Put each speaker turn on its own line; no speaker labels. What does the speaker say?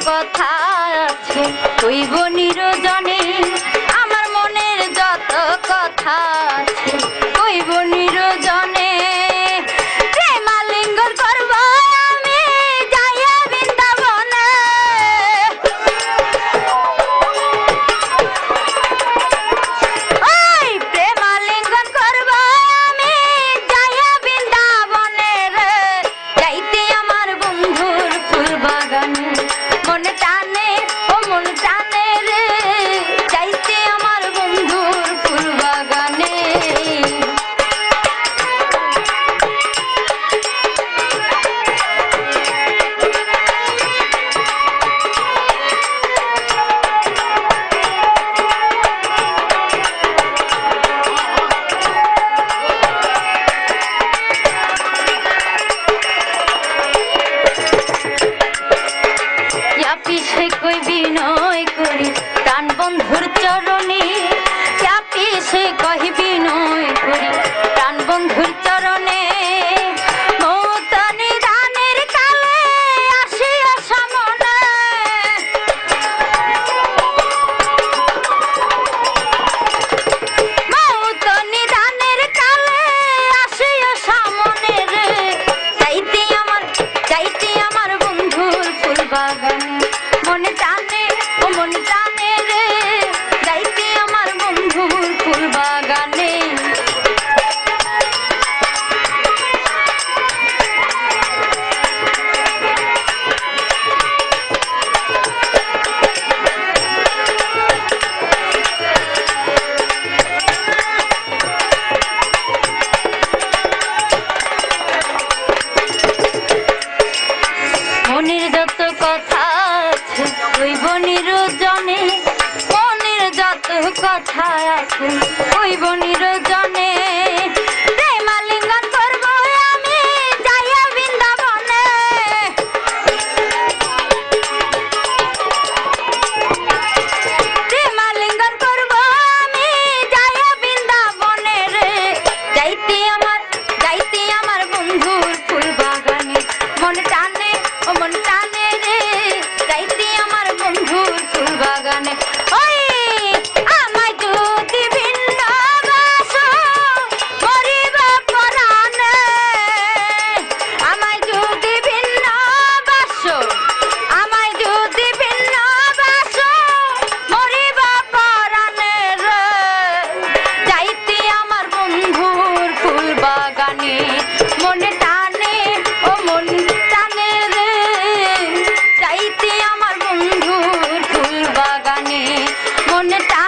কথা আছে কইব নিরজনে আমার মনের যত কথা আছে কইব নিরজনে প্রেমালিঙ্গন করব আমি যাইয়া বৃন্দাবনে ওই প্রেমালিঙ্গন করব আমি যাইয়া বৃন্দাবনে রে যাইতে আমার বন্ধুর ফুল বাগানে মনে টানে ও মন টানে রে যাইতে আমার বন্ধুর ফুল বাগানে পিছে কই বিনয় করি প্রাণ বন্ধুর চরণে পিছে কহি বিনয় করি প্রাণ বন্ধুর চরণে মৌত নিদানের কালে আসিয়া সামনে মৌত নিদানের কালে আসিয়া সামনে রে যাইতে আমার বন্ধুর ফুল বাগানে মনে টানে ও মনে টানে রে যাইতে আমার বন্ধুর ফুল বাগানে মনের যত কথা আছে কইব নিরজনে মনের যত কথা আছে কইব নিরজনে প্রেমালিঙ্গন করব আমি যাইয়া বৃন্দাবনে প্রেমালিঙ্গন করব আমি যাইয়া বৃন্দাবনে রে যাইতে আমার বন্ধুর ফুল বাগানে মনে টানে ও মন টানে রে যাইতে আমার বন্ধুর ফুল বাগানে ওই আমায় যদি ভিন্ন বাসো মরিবা পরাণে আমায় যদি ভিন্ন বাসো আমায় যদি ভিন্ন বাসো মরিবা পরাণে রে যাইতে আমার বন্ধুর ফুল বাগানে মনে টানে ও মন টানে রে যাইতে আমার বন্ধুর ফুল বাগানে মনে টানে